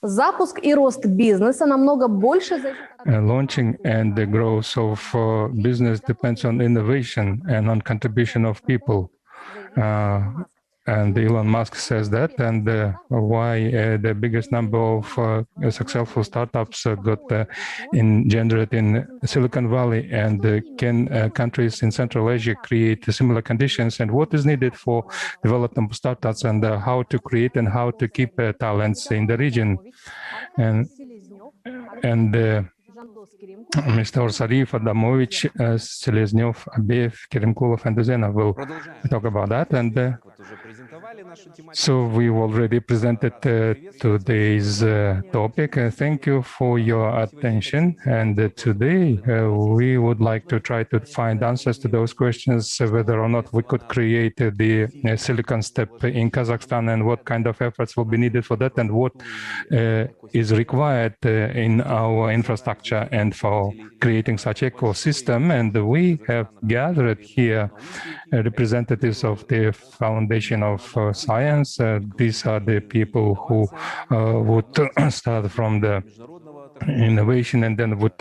Запуск и рост бизнеса намного больше зависит от... Launching and the growth of business depends on innovation and on contribution of people. And Elon Musk says that, and why the biggest number of successful startups got engendered in Silicon Valley, and can countries in Central Asia create similar conditions, and what is needed for development of startups, and how to create and how to keep talents in the region. And Mr. Sarif, Adamovich, Seleznев, Abeev, Kerimkulov, and Duzena will talk about that. And so we already presented today's topic. Thank you for your attention. And today we would like to try to find answers to those questions, whether or not we could create the Silicon Step in Kazakhstan, and what kind of efforts will be needed for that, and what is required in our infrastructure and for creating such ecosystem. And we have gathered here representatives of the Foundation of Science. These are the people who would start from the innovation and then would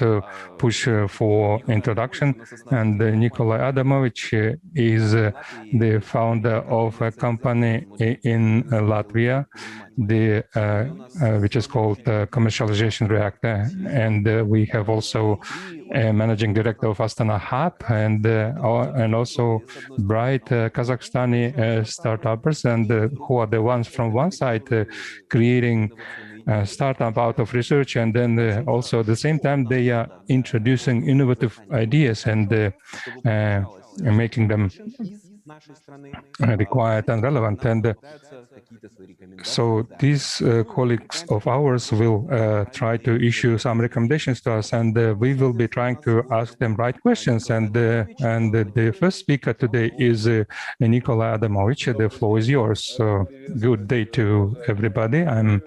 push for introduction. And Nikolai Adamovich is the founder of a company in Latvia, which is called Commercialization Reactor. And we have also a managing director of Astana Hub, and also bright Kazakhstani startups, and who are the ones from one side creating startup out of research, and then also at the same time they are introducing innovative ideas and making them required and relevant. And so these colleagues of ours will try to issue some recommendations to us, and we will be trying to ask them right questions. And the first speaker today is Nikolai Adamovich. The floor is yours. So good day to everybody. I'm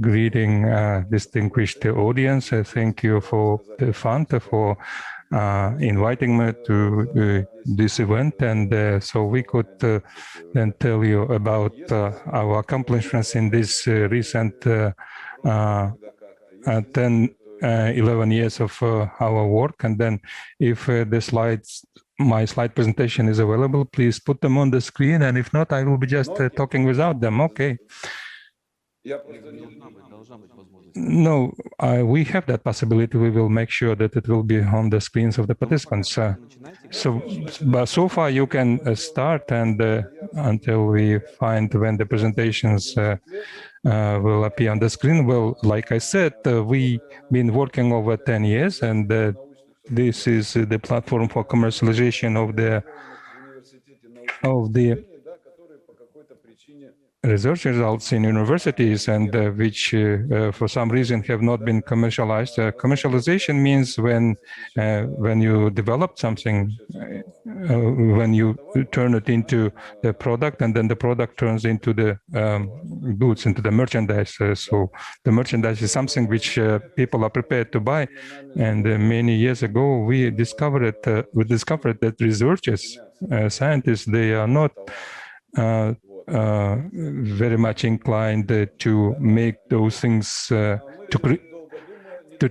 greeting distinguished audience. Thank you for the fund, for inviting me to this event, and so we could then tell you about our accomplishments in this recent 11 years of our work. And then if my slide presentation is available, please put them on the screen, and if not, I will be just talking without them. Okay. No, we have that possibility. We will make sure that it will be on the screens of the participants. But so far you can start, and until we find when the presentations will appear on the screen. Well, like I said, we've been working over 10 years, and this is the platform for commercialization of the research results in universities, and which for some reason have not been commercialized. Commercialization means when you develop something, when you turn it into the product, and then the product turns into the goods, into the merchandise. So the merchandise is something which people are prepared to buy. And many years ago, we discovered that researchers, scientists, they are not very much inclined to make those things, to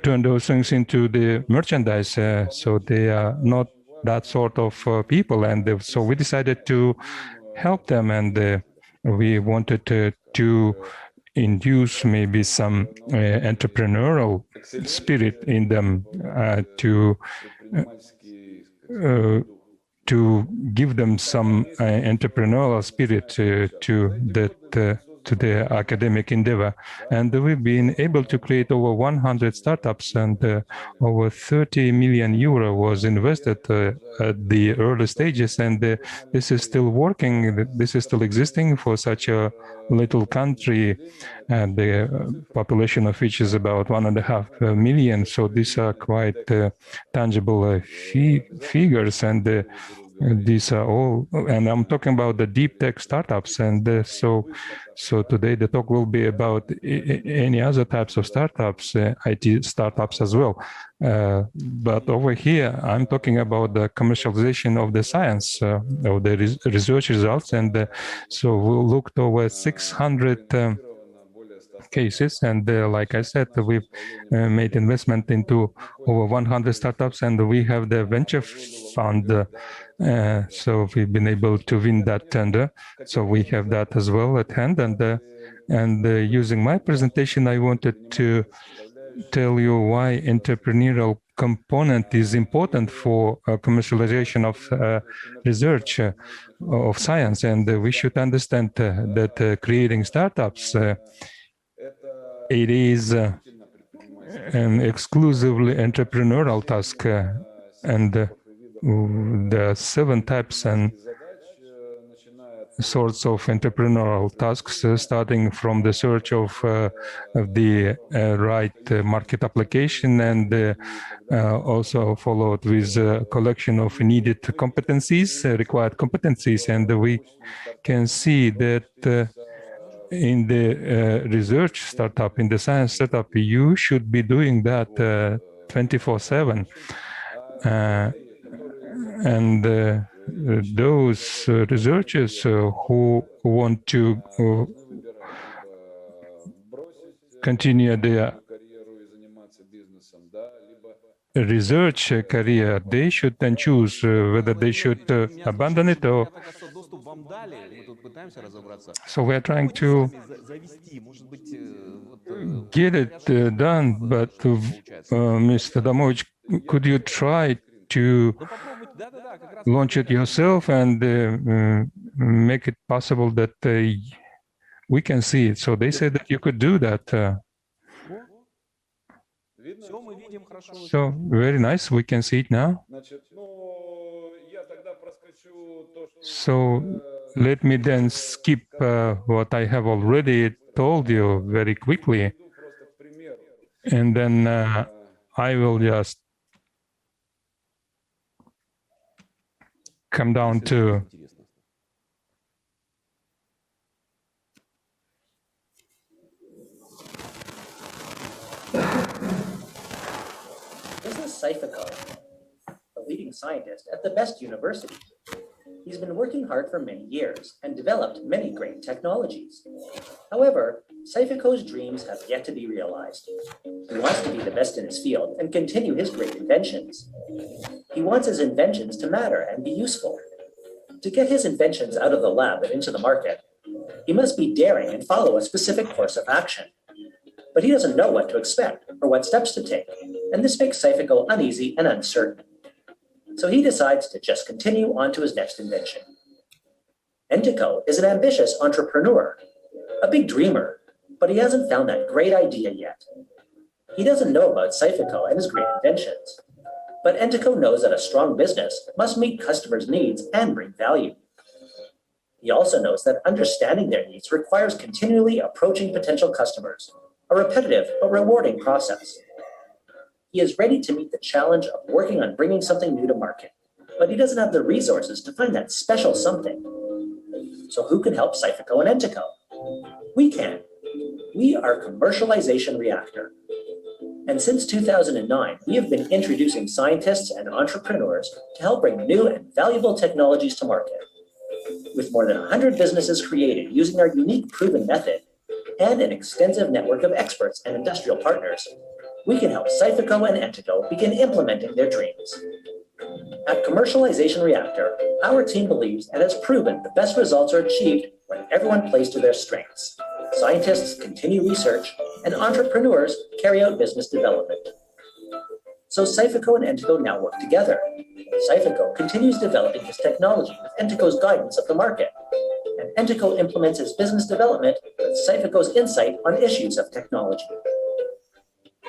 turn those things into the merchandise. So they are not that sort of people, and so we decided to help them, and we wanted to induce maybe some entrepreneurial spirit in them, to give them some entrepreneurial spirit to their academic endeavor. And we've been able to create over 100 startups, and over 30 million euro was invested at the early stages. And this is still working, this is still existing for such a little country, and the population of which is about 1.5 million. So these are quite tangible figures, and these are all, and I'm talking about the deep tech startups. And so today the talk will be about any other types of startups, IT startups as well. But over here, I'm talking about the commercialization of the science, of the research results. And so we'll look toward 600 cases. And like I said, we've made investment into over 100 startups, and we have the venture fund. So we've been able to win that tender. So we have that as well at hand. And using my presentation, I wanted to tell you why entrepreneurial component is important for commercialization of research of science. And we should understand that creating startups, it is an exclusively entrepreneurial task. And there are 7 types and sorts of entrepreneurial tasks, starting from the search of the right market application, and also followed with a collection of needed competencies, required competencies. And we can see that in the research startup, in the science startup, you should be doing that 24/7. And those researchers who want to continue their research career, they should then choose whether they should abandon it or. So we're trying to get it done, but Mr. Adamovich, could you try to launch it yourself and make it possible that we can see it? So they said that you could do that. So very nice, we can see it now. So let me then skip what I have already told you very quickly, and then I will just come down to This is Saifiko, a leading scientist at the best university. He's been working hard for many years and developed many great technologies. However, Saifiko's dreams have yet to be realized. He wants to be the best in his field and continue his great inventions. He wants his inventions to matter and be useful. To get his inventions out of the lab and into the market, he must be daring and follow a specific course of action. But he doesn't know what to expect or what steps to take, and this makes Saifiko uneasy and uncertain. So he decides to just continue on to his next invention. Entiko is an ambitious entrepreneur, a big dreamer, but he hasn't found that great idea yet. He doesn't know about Saifiko and his great inventions, but Entiko knows that a strong business must meet customers' needs and bring value. He also knows that understanding their needs requires continually approaching potential customers, a repetitive but rewarding process. He is ready to meet the challenge of working on bringing something new to market, but he doesn't have the resources to find that special something. So who can help Saifiko and Entiko? We can. We are Commercialization Reactor. And since 2009, we have been introducing scientists and entrepreneurs to help bring new and valuable technologies to market. With more than 100 businesses created using our unique proven method and an extensive network of experts and industrial partners, we can help Saifiko and Entiko begin implementing their dreams. At Commercialization Reactor, our team believes and has proven the best results are achieved when everyone plays to their strengths. Scientists continue research, and entrepreneurs carry out business development. So Saifiko and Entiko now work together. Saifiko continues developing his technology with Entiko's guidance of the market, and Entiko implements his business development with Saifiko's insight on issues of technology.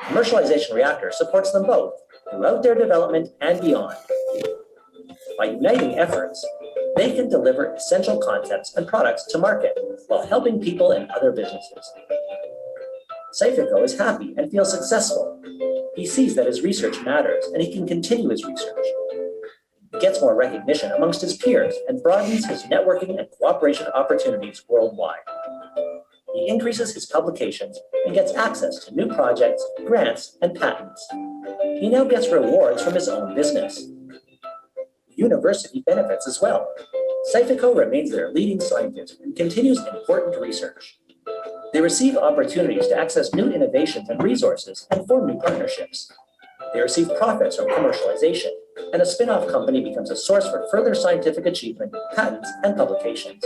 Commercialization Reactor supports them both throughout their development and beyond. By uniting efforts, they can deliver essential concepts and products to market while helping people and other businesses. Saifiko is happy and feels successful. He sees that his research matters and he can continue his research. He gets more recognition amongst his peers and broadens his networking and cooperation opportunities worldwide. He increases his publications and gets access to new projects, grants, and patents. He now gets rewards from his own business. The university benefits as well. Saifiko remains their leading scientist and continues important research. They receive opportunities to access new innovations and resources and form new partnerships. They receive profits from commercialization, and a spin-off company becomes a source for further scientific achievement, patents, and publications.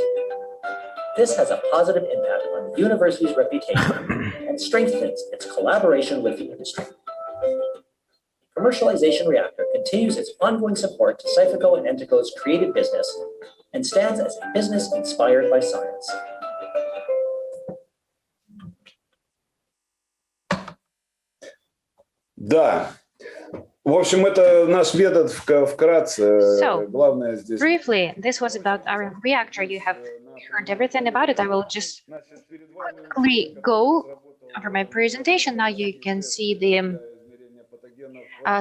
This has a positive impact on the university's reputation and strengthens its collaboration with the industry. Commercialization Reactor continues its ongoing support to Cyphico and Entico's creative business and stands as a business inspired by science. Да. В общем, это наш метод вкратце. Главное здесь. Briefly, this was about our reactor. You have heard everything about it. I will just quickly go over my presentation. Now you can see the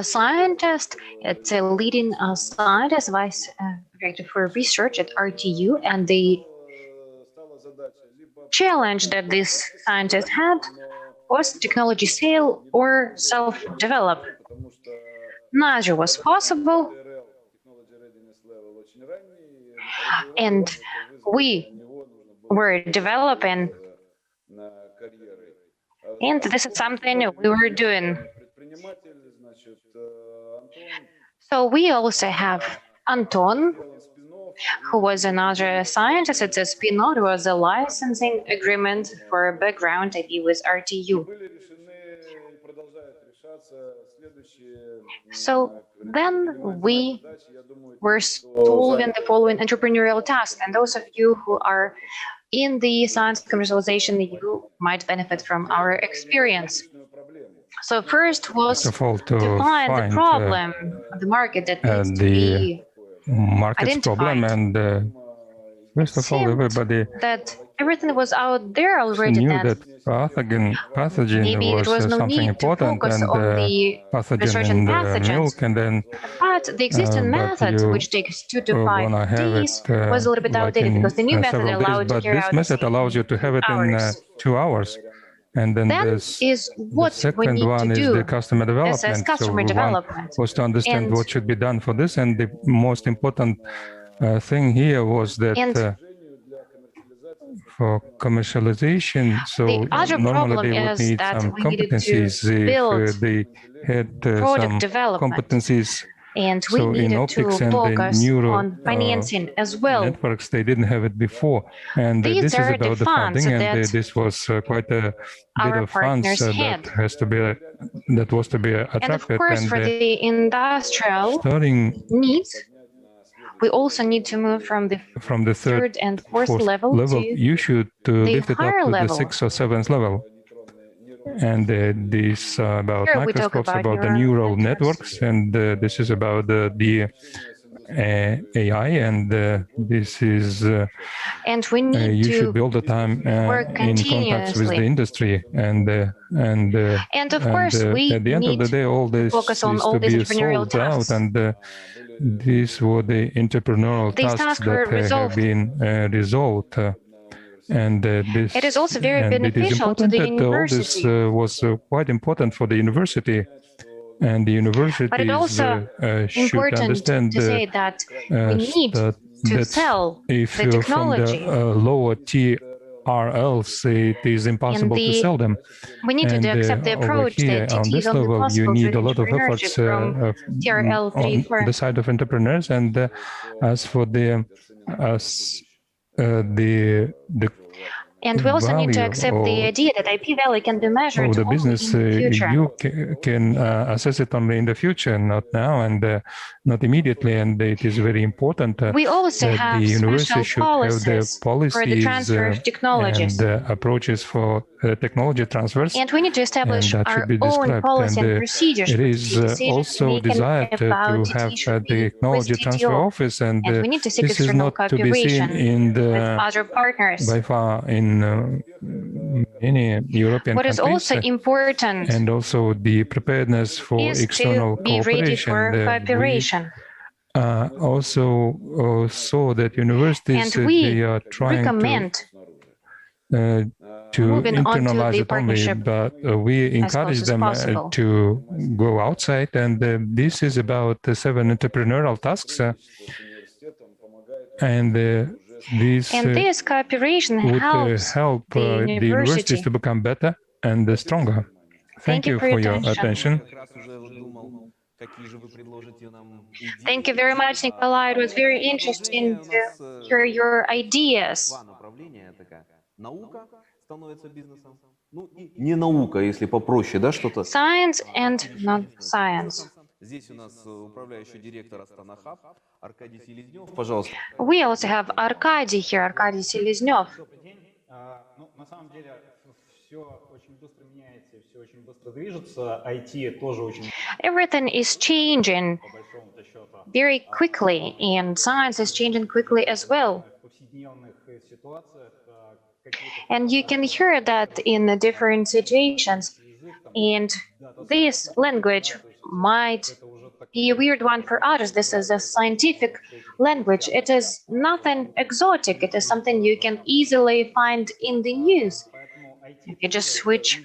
scientist. It's a leading scientist, vice director for research at RTU, and the challenge that this scientist had was technology sale or self-develop. Neither was possible, and we were developing, and this is something we were doing. So we also have Anton, who was another scientist. It's a spin-off. It was a licensing agreement for background IP with RTU. So then we were solving the following entrepreneurial tasks, and those of you who are in the science commercialization, you might benefit from our experience. So first was to find the problem, the market that needs to be problem, and first of all, everybody that everything was out there already. Knew that pathogen was something important, and pathogen in the milk, and then but the existing method, which takes 2 to 5 days, was a little bit outdated because the new method allowed to carry out. But this method allows you to have it in 2 hours. And then that is what the second we need one to is do the customer development. as customer so development. Was to understand what should be done for this, and the most important thing here was that for commercialization, so the other normally they would is need that some we needed to competencies build if they had some competencies. And we So in needed optics to and focus the neuro on financing as well. networks, they didn't have it before. And These this is are about the funds funding, and that this was quite a bit our of funds partners had. that was to be attracted. And of course, for the industrial needs, we also need to move from the third and fourth level to you should lift it up higher to level. the 6th or 7th level. And this about Here we talk microscopes, about the neural networks, and this is about the AI, and this is and we need you to should be all the time in contact with the industry, and of course we at the end of the day, all this focus on is all to these be entrepreneurial solved out, tasks. and these were the entrepreneurial These tasks tasks were that have been resolved. And this, it is also very and beneficial it is to the that university. All this was quite important for the university, and the university But it also should important understand to say that we need to sell the technology. From the lower TRLs, it is impossible to sell them. We need to accept the approach here, that on TT this is only level, you possible need through a lot of entrepreneurship efforts from TRL 3, on 4. the side of entrepreneurs, and as for the and we also need to accept the idea that IP value can be measured the only business, in the future. you can assess it only in the future, not now, and not immediately. And it is very important we also that have the university special should have the policies for the transfer of technologies. and approaches for technology transfers. And we need to establish our own policy and procedures. It is also desired to have a technology transfer office, and we need to seek this is external not to be seen in with other partners. by far in many European What is countries. also important And also the preparedness for is external to be ready cooperation. for cooperation. Also saw that universities And we they are trying recommend to internalize it only, but we encourage them to go outside. And this is about the 7 entrepreneurial tasks. And This And this cooperation would helps help the the university. universities to become better and stronger. Thank you for your attention. Thank you very much, Nikolai. It was very interesting to hear your ideas. Не наука, если попроще, да, что-то. Science and non-science. Здесь у нас управляющий директор Астана Хаб Аркадий Селезнев, пожалуйста. We also have Arkady here, Arkady Seleznев. На самом деле все очень быстро меняется, все очень быстро движется. IT тоже очень Everything is changing по большому-то счету. very quickly, and science is changing quickly as well. В повседневных ситуациях какие-то And you can hear that in the different situations. And this language might be a weird one for others. This is a scientific language. It is nothing exotic. It is something you can easily find in the news. You just switch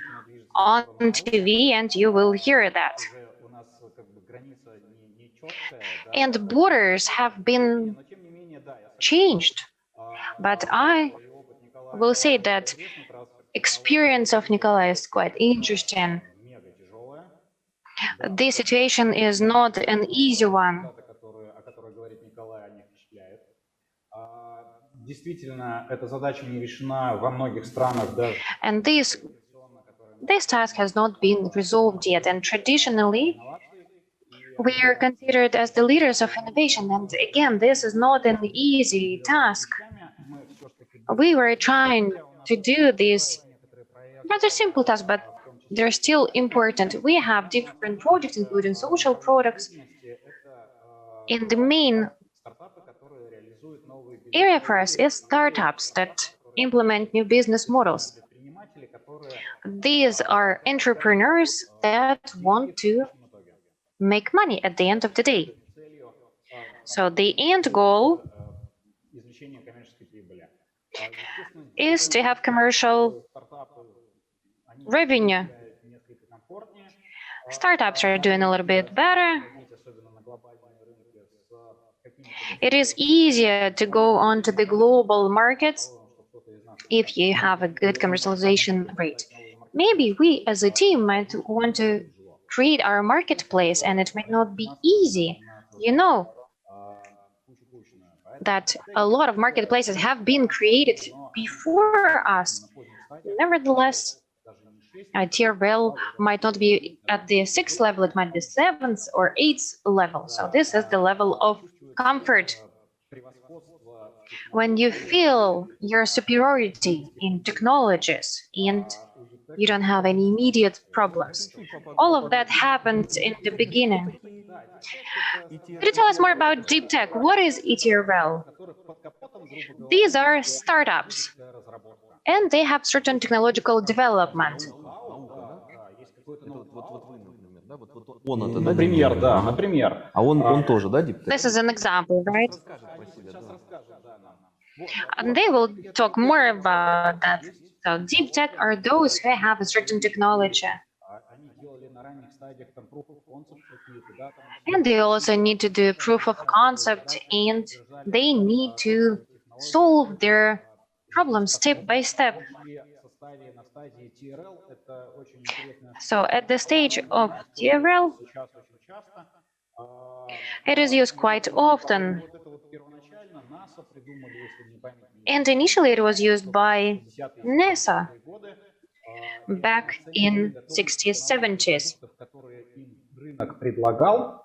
on TV and you will hear that. у нас как бы граница не четкая, да. And borders have been Но тем не менее, да, я changed. But I опыт Николая will say that experience of Nikolai is quite interesting. мега тяжелая, This situation is not an easy one. о которой говорит Николай, они впечатляют. Действительно, эта задача не решена во многих странах даже. And this task has not been resolved yet. And traditionally, we are considered as the leaders of innovation. And again, this is not an easy task. We were trying to do this rather simple task, but they're still important. We have different projects, including social products. And the main Стартапы, которые реализуют новые area for us is startups that implement new business models. предприниматели, которые These are entrepreneurs that want to make money at the end of the day. So the end goal извлечения коммерческой прибыли. is to have commercial Стартапы, они revenue. несколько комфортнее, Startups are doing a little bit better. особенно на глобальные рынки с какими-то It is easier to go onto the global markets что кто-то из нас if you have a good commercialization rate. Maybe we as a team might want to create our marketplace, and it might not be easy. You know that a lot of marketplaces have been created before us. Nevertheless, TRL might not be at the 6th level, it might be 7th or 8th level. So this is the level of comfort. превосходство When you feel your superiority in technologies and you don't have any immediate problems. All of that happens in the beginning. Could you tell us more about deep tech? What is ETRL? которых под капотом, грубо говоря, These are startups, разработка. and they have certain technological development. Есть какой-то, Это вот вы, например, да? Вот он это, да? например, да, например. А он тоже, да, диптек? This is an example, right? Расскажет про себя, Сейчас да. расскажем, да, нам. And they will talk more about that. So deep tech are those who have a certain technology. Они делали на ранних стадиях там proof of concept какие-то, да, там And they also need to do proof of concept, and they need to solve their problems step by step. и на стадии TRL это очень интересная So at the stage of TRL, сейчас очень часто. it is used quite often. Вот это вот первоначально НАСА придумали, если не память не And initially it was used by 50-е NASA годы, back in 60s, 70s. которые им рынок предлагал.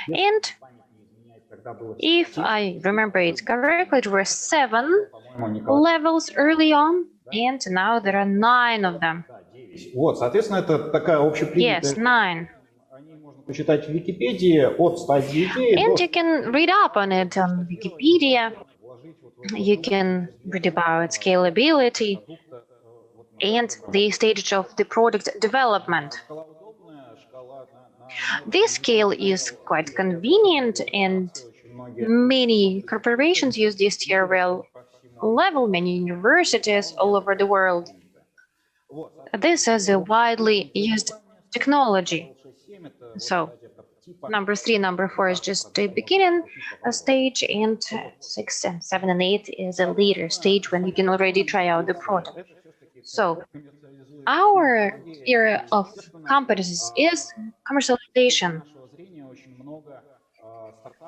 And Память не изменяет, когда было if I remember it correctly, there were 7 по-моему, Николай, levels early on, and now there are 9 of them. да, 9. Вот, соответственно, это такая общепринятая. Yes, 9. Они можно почитать в Википедии от стадии идеи And до you can read up on it on Wikipedia. вложить вот в You can read about scalability and the stage of the product development. шкала удобная, шкала на This scale is quite convenient, and очень многие many corporations use this TRL level, many universities all over the world. This is a widely used technology. лучше 7 это So number 3, number 4 is just the beginning stage, and 6 and 7 and 8 is a later stage when you can already try out the product. So our area of competencies is commercialization.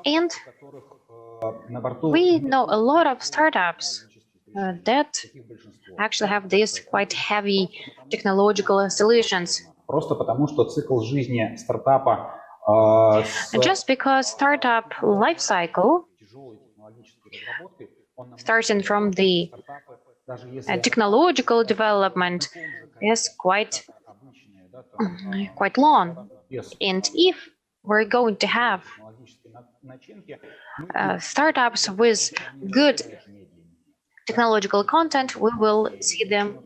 And we know a lot of startups that actually have these quite heavy technological solutions. Просто потому, что цикл жизни стартапа Just because startup life cycle, starting from the technological development, is quite long. And if we're going to have startups with good technological content, we will see them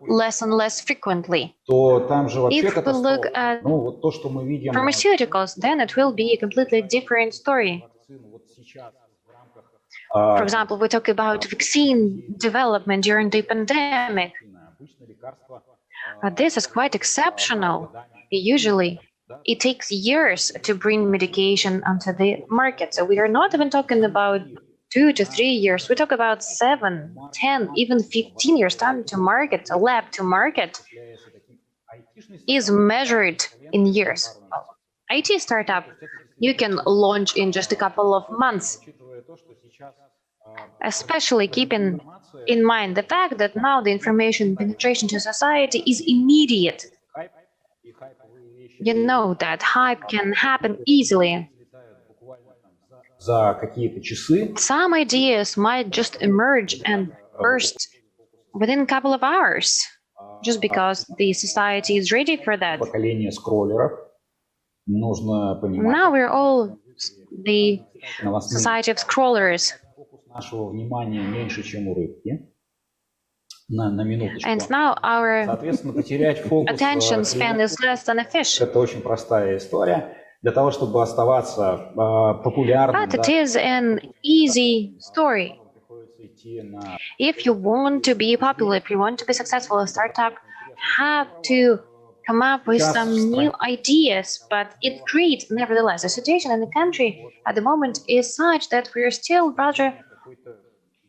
less and less frequently. то там же вообще If we look катастрофа. at Ну, вот то, что мы видим, pharmaceuticals, then it will be a completely different story. For example, we talk about vaccine development during the pandemic. This is quite exceptional. Usually, it takes years to bring medication onto the market. So we are not even talking about 2 to 3 years. We talk about 7, 10, even 15 years time to market. A lab to market is measured in years. IT startup, you can launch in just a couple of months, especially keeping in mind the fact that now the information penetration to society is immediate. You know that hype can happen easily. за какие-то часы Some ideas might just emerge and burst within a couple of hours, just because the society is ready for that. поколение скроллеров. Нужно понимать, Now we're all the новостные society of scrollers, фокус нашего внимания меньше, чем у рыбки. На минуточку. and now our Соответственно, потерять фокус attention span is less than a fish. это очень простая история. Для того, чтобы оставаться популярным, But it is an easy story. приходится идти на If you want to be popular, if you want to be successful, a startup have to come up with some new ideas, but it's great. Nevertheless, the situation in the country at the moment is such that we're still rather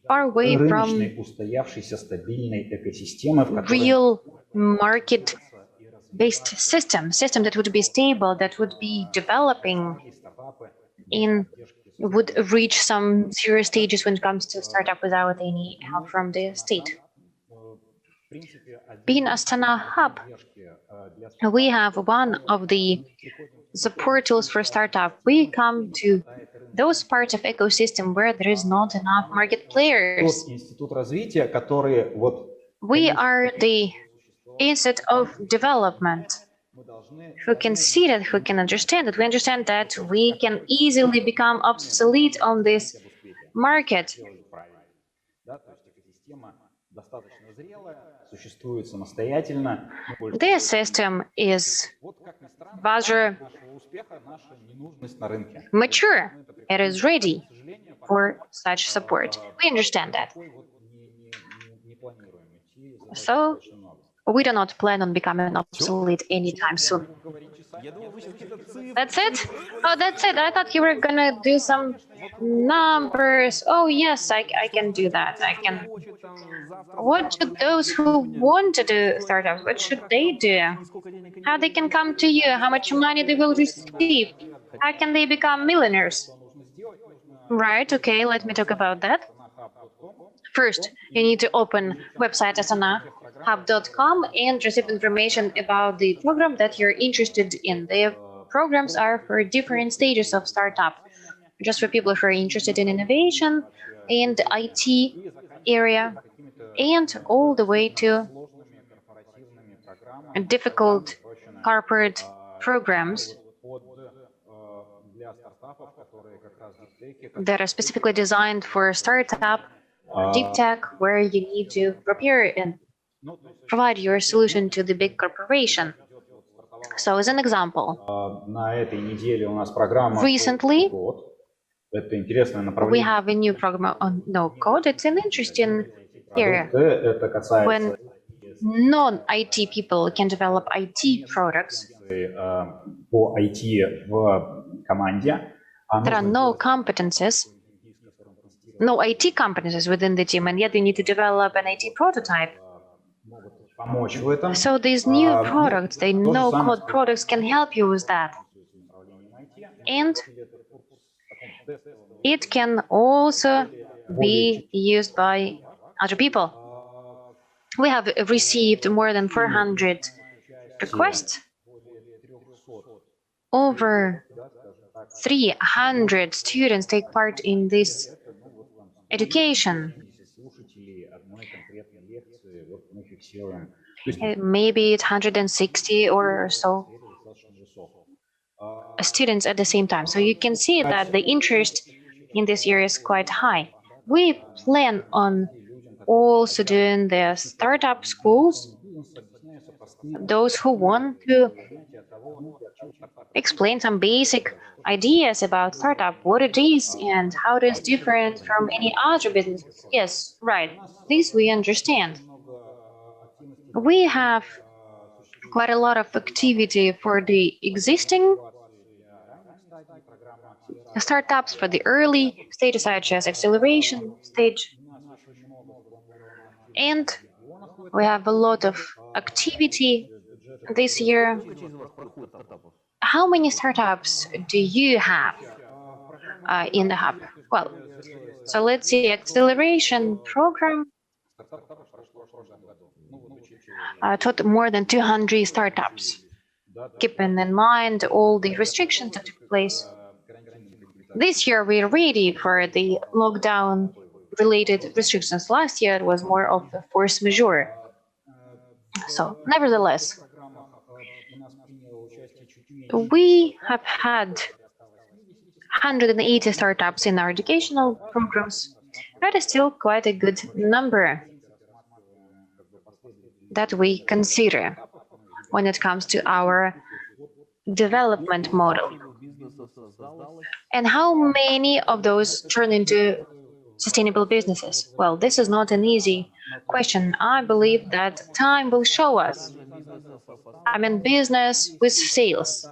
far away from рыночной, устоявшейся, стабильной экосистемы, в которой real market-based system that would be stable, that would be developing in would reach some serious stages when it comes to startup without any help from the state. Being Astana Hub, we have one of the support tools for startup. We come to those parts of ecosystem where there is not enough market players. тот институт развития, который вот We are the Institute of Development мы должны who can see that, who can understand that. We understand that we can easily become obsolete on this market. делать правильно. Да, то есть экосистема достаточно зрелая, существует самостоятельно. Мы больше- This system is Вот как ни странно, rather нашего успеха наша ненужность на рынке. mature. It is ready К сожалению, for such support. We understand that. такой вот не планируем идти. Задач So очень много. we do not plan on becoming obsolete anytime soon. Я думал, вы сейчас какие-то цифры. That's it? Oh, that's it. I thought you were gonna do some numbers. Oh, yes, I can do that. I can. Хочет там завтра What should those who want to do startups, what should they do? сколько денег они How they can come to you? How much money they will receive? How can they become millionaires? Right, okay, let me talk about that. First, you need to open website asanahub.com and receive information about the program that you're interested in. The programs are for different stages of startup, just for people who are interested in innovation and IT area, and all the way to difficult corporate programs Для стартапов, которые как раз диптеки, that are specifically designed for startup, deep tech, where you need to prepare and provide your solution to the big corporation. So as an example, на этой неделе у нас программа Recently, «Код». Это интересное we направление. have a new program on no code. It's an interesting area Это касается when non-IT people can develop IT products. По IT в команде. There are no competences, no IT competences within the team, and yet you need to develop an IT prototype. Помочь в этом. So these new products, the no-code products, can help you with that. And it can also be used by other people. We have received more than 400 requests. Over 300 students take part in this education. Maybe it's 160 or so students at the same time. So you can see that the interest in this area is quite high. We plan on also doing the startup schools, those who want to explain some basic ideas about startup, what it is and how it is different from any other business. Yes, right. This we understand. We have quite a lot of activity for the existing startups, for the early stages such as acceleration stage. And we have a lot of activity this year. How many startups do you have in the hub? Well, so let's see, acceleration program taught more than 200 startups, keeping in mind all the restrictions that took place. This year, we're ready for the lockdown-related restrictions. Last year, it was more of a force majeure. So, nevertheless, we have had 180 startups in our educational programs. That is still quite a good number that we consider when it comes to our development model. And how many of those turn into sustainable businesses? Well, this is not an easy question. I believe that time will show us. I mean, business with sales.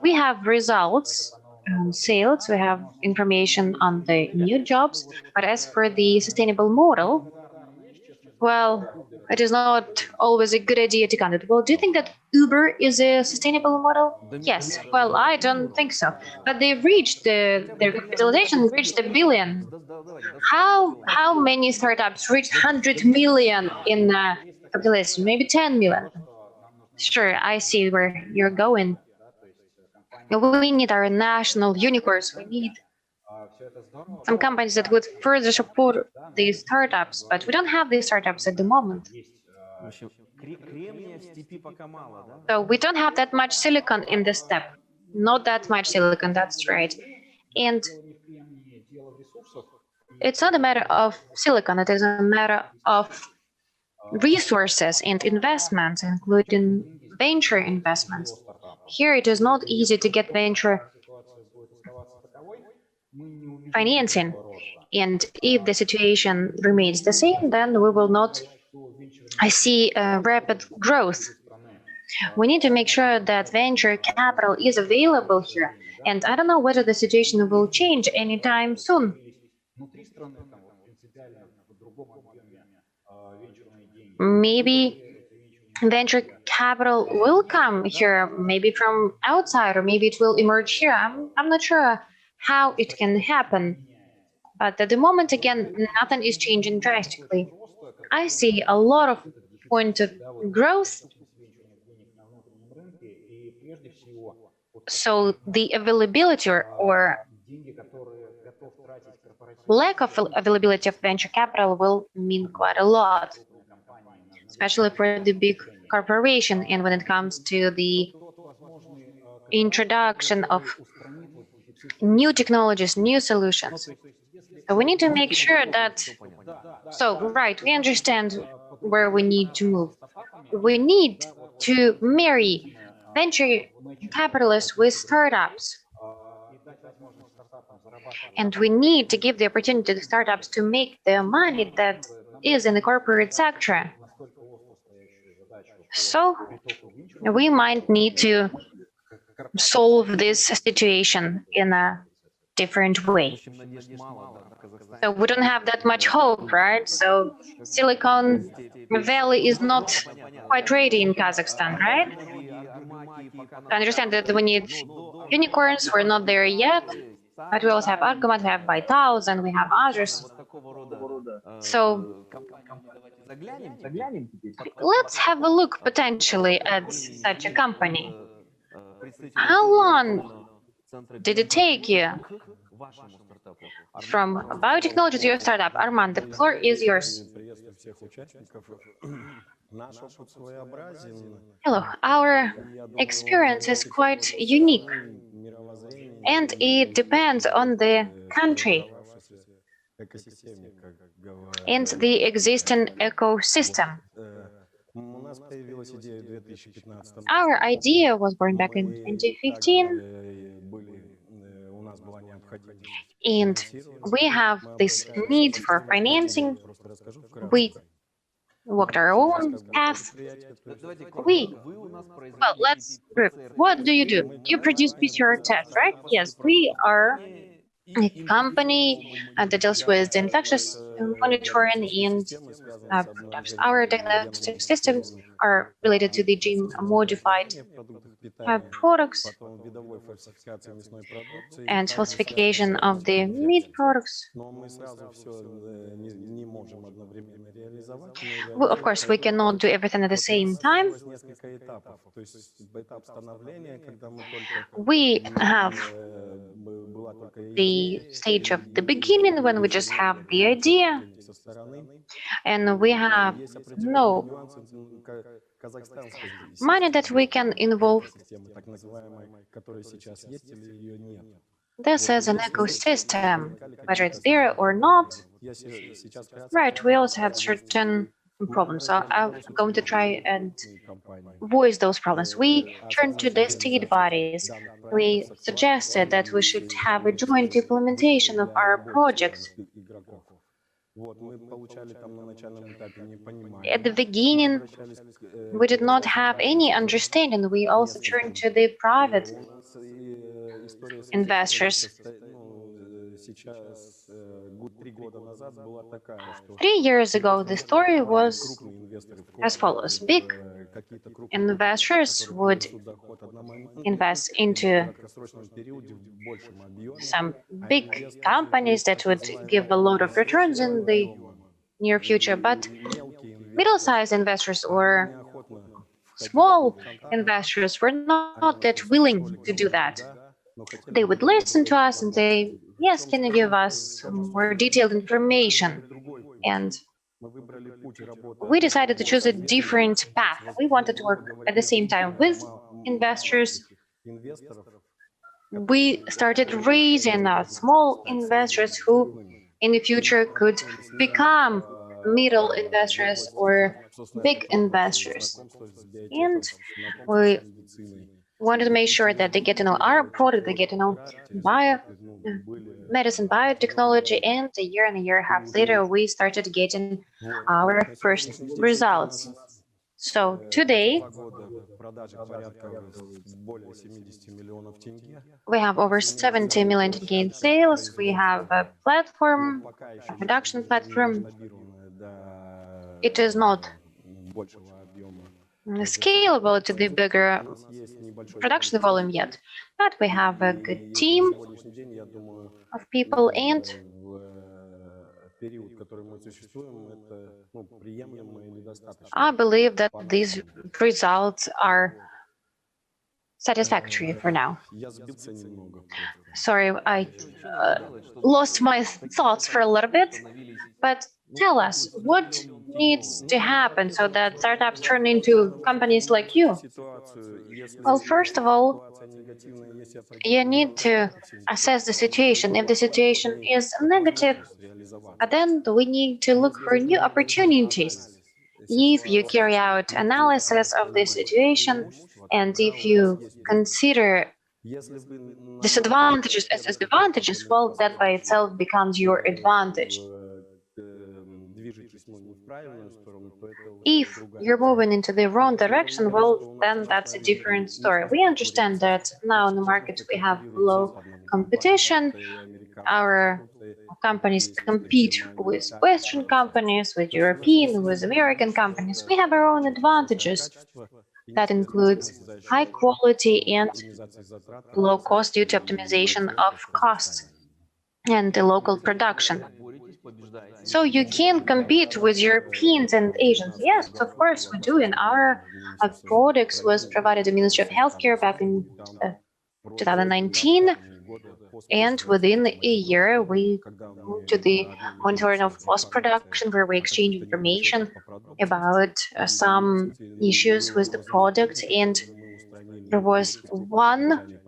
We have results on sales, we have information on the new jobs, but as for the sustainable model, well, it is not always a good idea to count it. Well, do you think that Uber is a sustainable model? Yes. Well, I don't think so. But they've reached their capitalization reached $1 billion. How many startups reached 100 million in capitalization? Maybe 10 million. Sure, I see where you're going. We need our national unicorns. We need some companies that would further support these startups, but we don't have these startups at the moment. So we don't have that much silicon in this step. Not that much silicon, that's right. And it's not a matter of silicon, it is a matter of resources and investments, including venture investments. Here it is not easy to get venture financing. And if the situation remains the same, then we will not see rapid growth. We need to make sure that venture capital is available here. And I don't know whether the situation will change anytime soon. Maybe venture capital will come here, maybe from outside, or maybe it will emerge here. I'm not sure how it can happen. But at the moment, again, nothing is changing drastically. I see a lot of point of growth. So the availability or lack of availability of venture capital will mean quite a lot, especially for the big corporation and when it comes to the introduction of new technologies, new solutions. So we need to make sure that, right, we understand where we need to move. We need to marry venture capitalists with startups. And we need to give the opportunity to startups to make the money that is in the corporate sector. So we might need to solve this situation in a different way. So we don't have that much hope, right? So Silicon Valley is not quite ready in Kazakhstan, right? I understand that we need unicorns. We're not there yet, but we also have Argomat, we have Baitals, and we have others. So let's have a look potentially at such a company. How long did it take you from biotechnology to your startup? Arman, the floor is yours. Hello, our experience is quite unique, and it depends on the country and the existing ecosystem. Our idea was born back in 2015, and we have this need for financing. We walked our own path. Well, what do? You produce PCR tests, right? Yes, we are a company that deals with infectious monitoring and production. Our diagnostic systems are related to the gene-modified products and falsification of the meat products. Well, of course, we cannot do everything at the same time. We have the stage of the beginning when we just have the idea, and we have no money that we can involve. This is an ecosystem, whether it's there or not. Right, we also had certain problems, so I'm going to try and voice those problems. We turned to the state bodies. We suggested that we should have a joint implementation of our project. At the beginning, we did not have any understanding. We also turned to the private investors. 3 years ago, the story was as follows. Big investors would invest into some big companies that would give a lot of returns in the near future, but middle-sized investors or small investors were not that willing to do that. They would listen to us and say, yes, can you give us more detailed information? And we decided to choose a different path. We wanted to work at the same time with investors. We started raising small investors who in the future could become middle investors or big investors. And we wanted to make sure that they get to know our product, they get to know medicine, biotechnology, and a year and a half later, we started getting our first results. So today, we have over 70 million in sales. We have a platform, a production platform. It is not scalable to the bigger production volume yet, but we have a good team of people, and I believe that these results are satisfactory for now. Sorry, I lost my thoughts for a little bit, but tell us, what needs to happen so that startups turn into companies like you? Well, first of all, you need to assess the situation. If the situation is negative, then we need to look for new opportunities. If you carry out analysis of the situation, and if you consider disadvantages as advantages, well, that by itself becomes your advantage. If you're moving into the wrong direction, well, then that's a different story. We understand that now in the market we have low competition. Our companies compete with Western companies, with European, with American companies. We have our own advantages. That includes high quality and low cost due to optimization of costs and the local production. So you can compete with Europeans and Asians. Yes, of course we do. And our products was provided to the Ministry of Healthcare back in 2019. And within a year, we moved to the monitoring of loss production, where we exchange information about some issues with the product. And there was one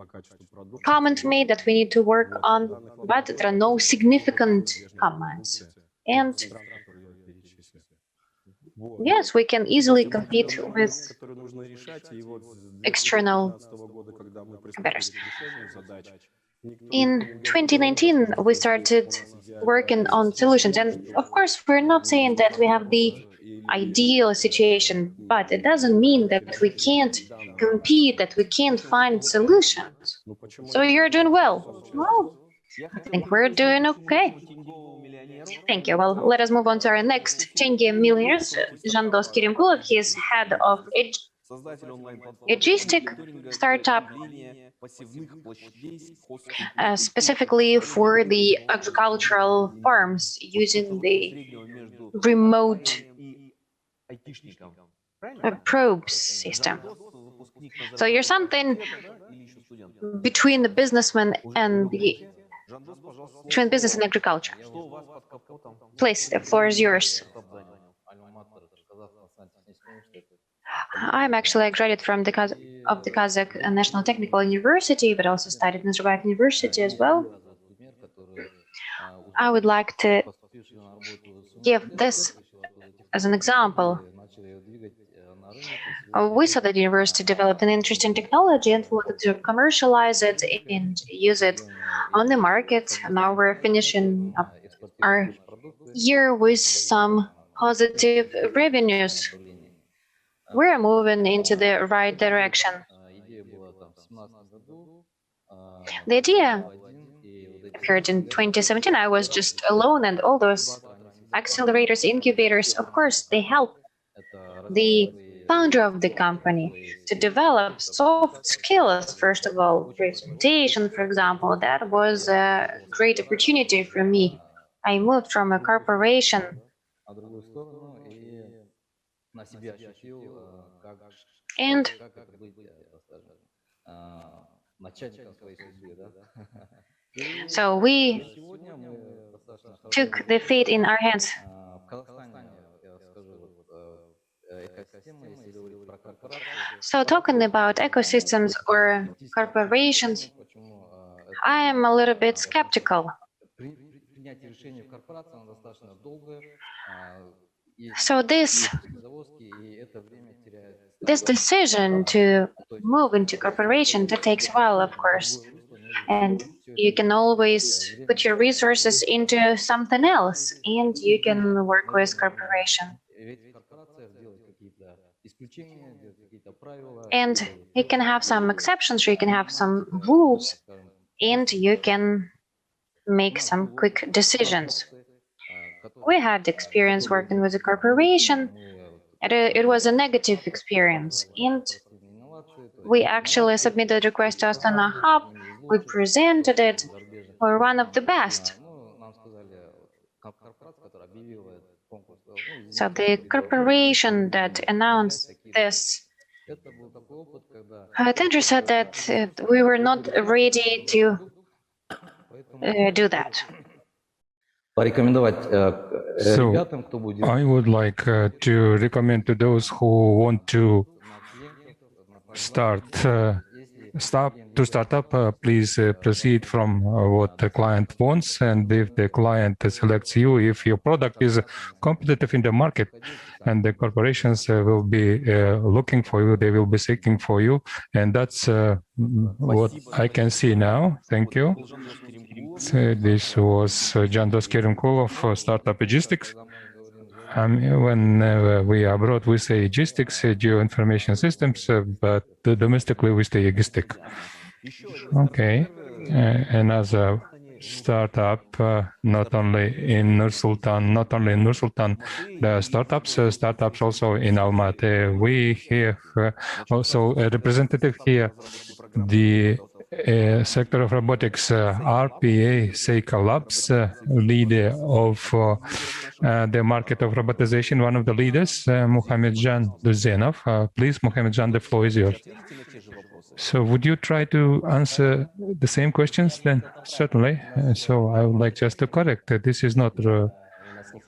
comment made that we need to work on, but there are no significant comments. And yes, we can easily compete with external competitors. In 2019, we started working on solutions. And of course, we're not saying that we have the ideal situation, but it doesn't mean that we can't compete, that we can't find solutions. So you're doing well. Well, I think we're doing okay. Thank you. Well, let us move on to our next 10K millionaires, Jandos Kirimkulov. He is head of logistic startup, specifically for the agricultural farms using the remote probe system. So you're something between the businessman and between business and agriculture. Please, the floor is yours. I'm actually a graduate from the Kazakh National Technical University, but also studied in Nazarbayev University as well. I would like to give this as an example. We saw that the university developed an interesting technology and wanted to commercialize it and use it on the market. Now we're finishing up our year with some positive revenues. We're moving into the right direction. The idea appeared in 2017. I was just alone, and all those accelerators, incubators, of course, they help the founder of the company to develop soft skills. First of all, presentation, for example, that was a great opportunity for me. I moved from a corporation and so we took the fate in our hands. So talking about ecosystems or corporations, I am a little bit skeptical. So this decision to move into corporation, that takes a while, of course. And you can always put your resources into something else, and you can work with corporation. And you can have some exceptions, or you can have some rules, and you can make some quick decisions. We had experience working with a corporation. It was a negative experience, and we actually submitted a request to Astana Hub. We presented it. We're one of the best. So the corporation that announced this, tender said that we were not ready to do that. So I would like to recommend to those who want to start up, please proceed from what the client wants, and if the client selects you, if your product is competitive in the market, and the corporations will be looking for you, they will be seeking for you, and that's what I can see now. Thank you. So this was Jandos Kirimkulov of Startup Logistics. When we are abroad, we say logistics, geoinformation systems, but domestically we say logistic. Okay, another startup, not only in Nur-Sultan, there are startups also in Almaty. We have also a representative here, the sector of robotics, RPA Seika Labs, leader of the market of robotization, one of the leaders, Muhammadjan Duzenov. Please, Muhammadjan, the floor is yours. So would you try to answer the same questions then? Certainly. So I would like just to correct that this is not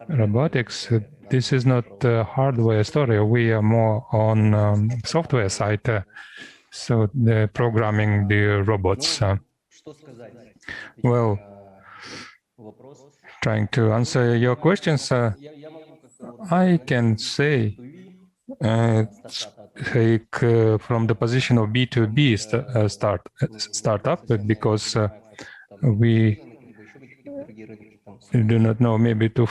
robotics. This is not a hardware story. We are more on software side. So the programming the robots. Well, trying to answer your questions, I can say take from the position of B2B startup, because we do not know maybe to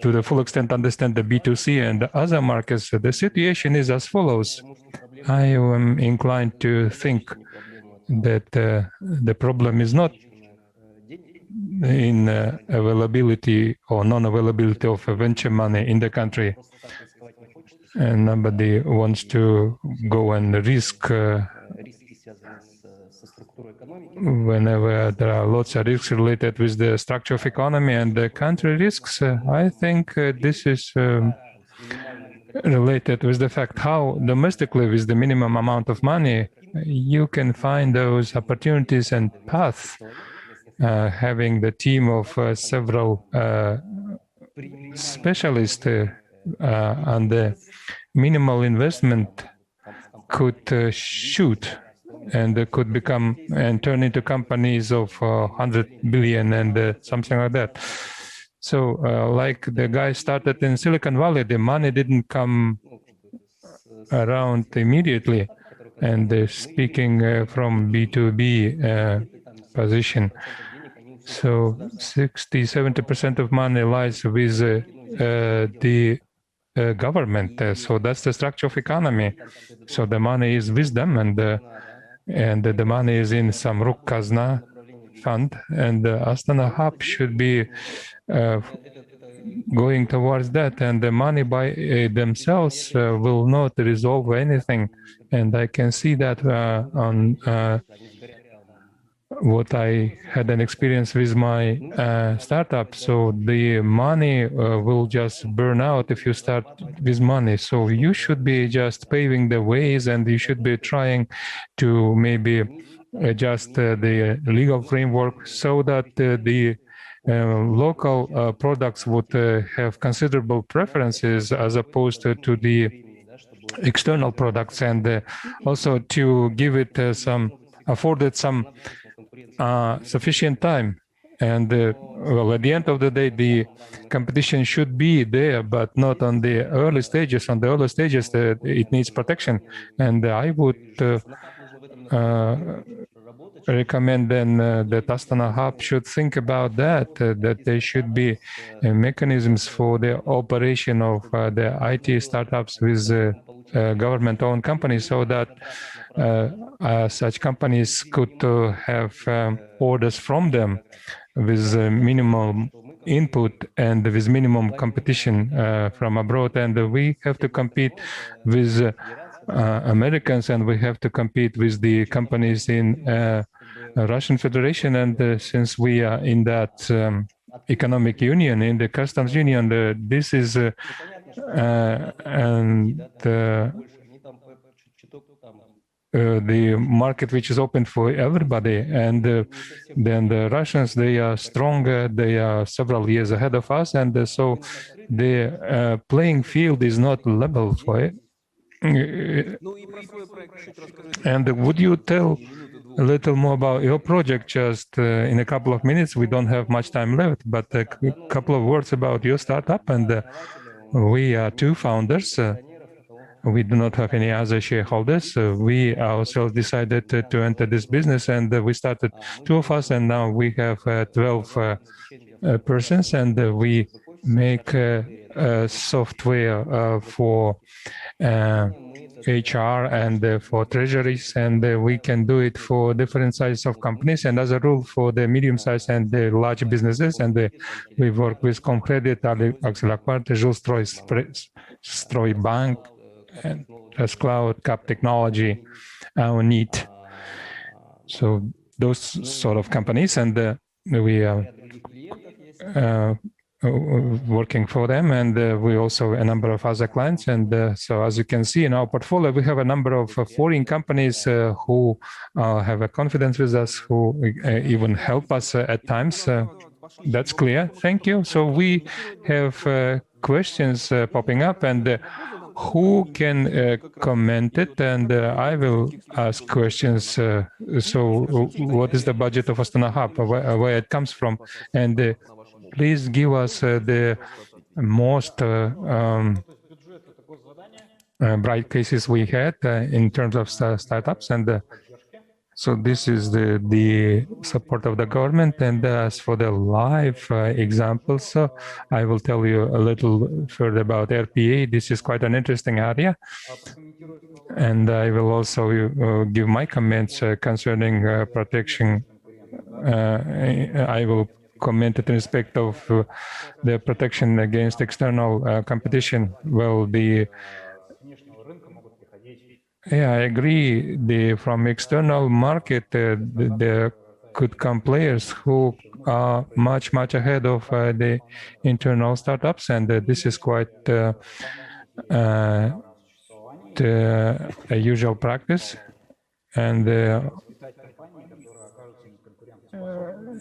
the full extent understand the B2C and the other markets. The situation is as follows. I am inclined to think that the problem is not in availability or non-availability of venture money in the country. And nobody wants to go and risk whenever there are lots of risks related with the structure of economy and the country risks. I think this is related with the fact how domestically with the minimum amount of money you can find those opportunities and paths. Having the team of several specialists and the minimal investment could shoot and could become and turn into companies of 100 billion and something like that. So like the guy started in Silicon Valley, the money didn't come around immediately. And speaking from B2B position, so 60–70% of money lies with the government. So that's the structure of economy. So the money is with them, and the money is in some Rukkazna fund, and Astana Hub should be going towards that, and the money by themselves will not resolve anything. And I can see that on what I had an experience with my startup. So the money will just burn out if you start with money. So you should be just paving the ways, and you should be trying to maybe adjust the legal framework so that the local products would have considerable preferences as opposed to the external products, and also to give it afforded some sufficient time. And well, at the end of the day, the competition should be there, but not on the early stages. On the early stages, it needs protection. And I would recommend then that Astana Hub should think about that, that there should be mechanisms for the operation of the IT startups with government-owned companies, so that such companies could have orders from them with minimum input and with minimum competition from abroad. And we have to compete with Americans, and we have to compete with the companies in Russian Federation. And since we are in that economic union, in the customs union, this is the market which is open for everybody. And then the Russians, they are stronger, they are several years ahead of us, and so the playing field is not level for it. And would you tell a little more about your project just in a couple of minutes? We don't have much time left, but a couple of words about your startup. And we are two founders. We do not have any other shareholders. We ourselves decided to enter this business, and we started two of us, and now we have 12 persons, and we make software for HR and for treasuries, and we can do it for different sizes of companies, and as a rule for the medium size and the large businesses. And we work with Concredit, Axelakpart, Жилстрой Bank, and Cloud, Cap Technology, NEAT. So those sort of companies, and we are working for them, and we also a number of other clients. And so as you can see in our portfolio, we have a number of foreign companies who have a confidence with us, who even help us at times. That's clear. Thank you. So we have questions popping up, and who can comment it? And I will ask questions. So what is the budget of Astana Hub, where it comes from? And please give us the most bright cases we had in terms of startups. And so this is the support of the government. And as for the live examples, I will tell you a little further about RPA. This is quite an interesting area. And I will also give my comments concerning protection. I will comment in respect of the protection against external competition. Well, I agree. From external market, there could come players who are much ahead of the internal startups, and this is quite the usual practice. And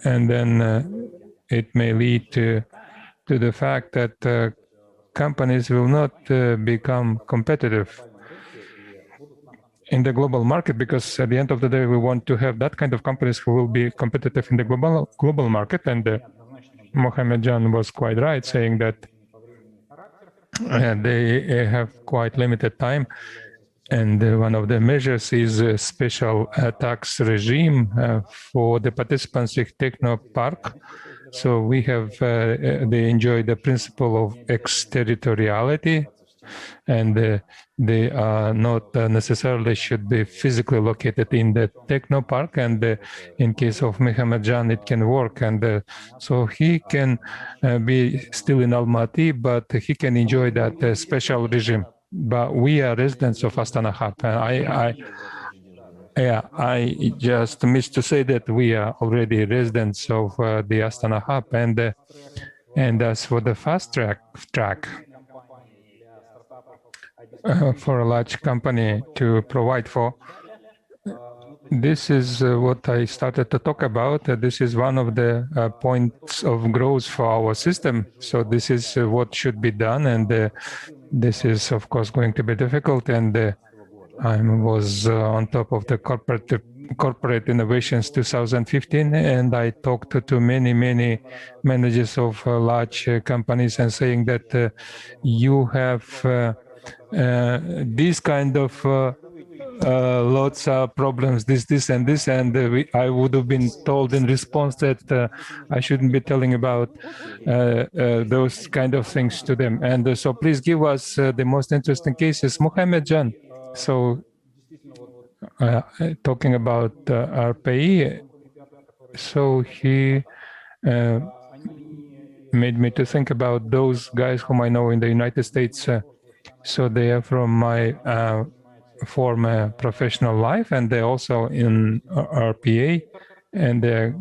then it may lead to the fact that companies will not become competitive in the global market, because at the end of the day, we want to have that kind of companies who will be competitive in the global market. And Mohammed Jan was quite right, saying that they have quite limited time. And one of the measures is a special tax regime for the participants in Techno Park. So we have, they enjoy the principle of exterritoriality, and they are not necessarily should be physically located in the techno park. And in case of Mohammed Jan, it can work. And so he can be still in Almaty, but he can enjoy that special regime. But we are residents of Astana Hub. I just missed to say that we are already residents of the Astana Hub. And as for the fast track for a large company to provide for, this is what I started to talk about. This is one of the points of growth for our system. So this is what should be done, and this is, of course, going to be difficult. And I was on top of the corporate innovations 2015, and I talked to many managers of large companies, and saying that you have these kind of lots of problems, this and this, and I would have been told in response that I shouldn't be telling about those kind of things to them. And so please give us the most interesting cases. Mohammed Jan, so talking about RPA, so he made me to think about those guys whom I know in the United States. So they are from my former professional life, and they're also in RPA, and they're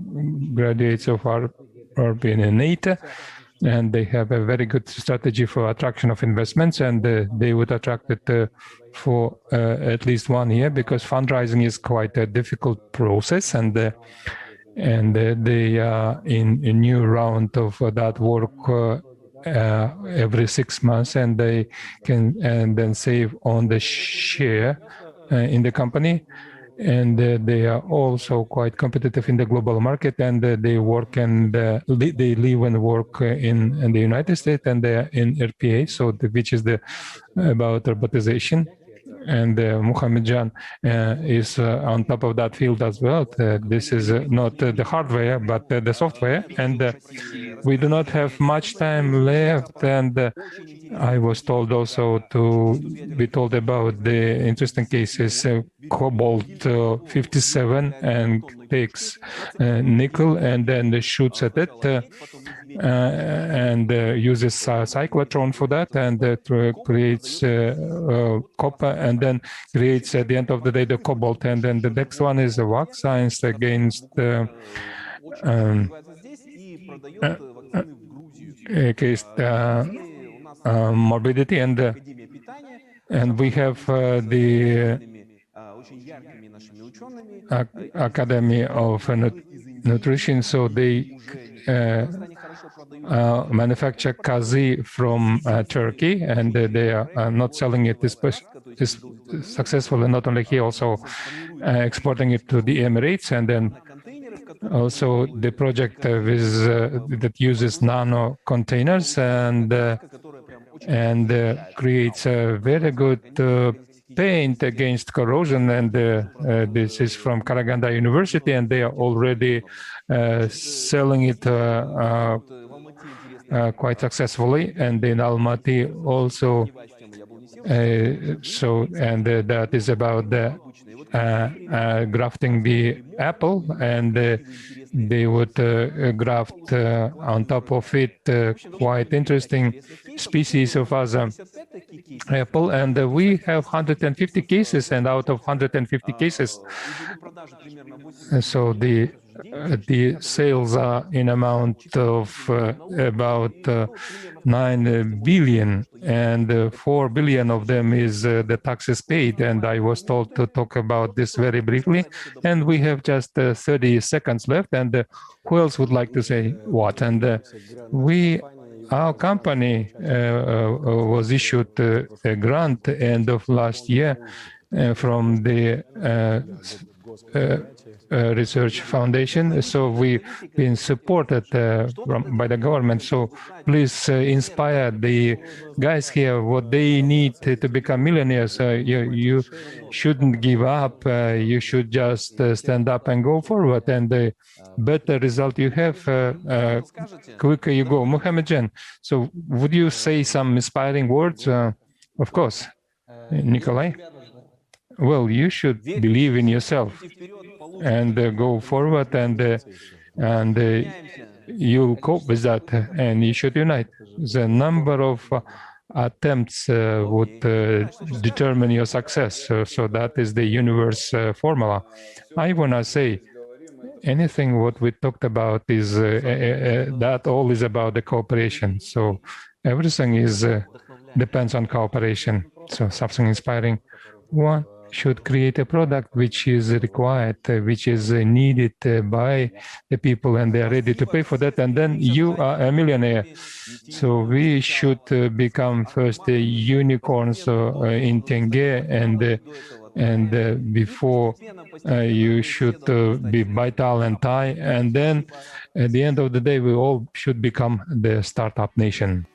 graduates of RPA and NEAT, and they have a very good strategy for attraction of investments, and they would attract it for at least 1 year, because fundraising is quite a difficult process, and they are in a new round of that work every 6 months, and they can then save on the share in the company. And they are also quite competitive in the global market, and they work and they live and work in the United States, and they are in RPA, so which is about robotization. and Muhammadjan is on top of that field as well. This is not the hardware, but the software, and we do not have much time left. And I was told also to be told about the interesting cases. Cobalt 57 and takes nickel and then shoots at it and uses cyclotron for that, and creates copper, and then creates at the end of the day the cobalt. And then the next one is the wax science against morbidity, and we have the Academy of Nutrition, so they manufacture kazi from Turkey, and they are not selling it is successfully, not only here, also exporting it to the Emirates, and then also the project that uses nano containers and creates a very good paint against corrosion, and this is from Karaganda University, and they are already selling it quite successfully, and in Almaty also. That is about the grafting the apple, and they would graft on top of it quite interesting species of other apple, and we have 150 cases, and out of 150 cases, so the sales are in amount of about 9 billion, and 4 billion of them is the taxes paid. And I was told to talk about this very briefly, and we have just 30 seconds left, and who else would like to say what? And our company was issued a grant end of last year from the Research Foundation, so we've been supported by the government. So please inspire the guys here what they need to become millionaires. You shouldn't give up. You should just stand up and go forward. And the better result you have, quicker you go. Muhammadjan, so would you say some inspiring words? Of course, Nikolai. Well, you should believe in yourself and go forward, and you'll cope with that, and you should unite. The number of attempts would determine your success. So that is the universe formula. I want to say anything what we talked about is that all is about the cooperation. So everything is depends on cooperation. So something inspiring. One should create a product which is required, which is needed by the people, and they are ready to pay for that, and then you are a millionaire. So we should become first unicorns in tenge, and before you should be vital and Thai, and then at the end of the day we all should become the startup nation.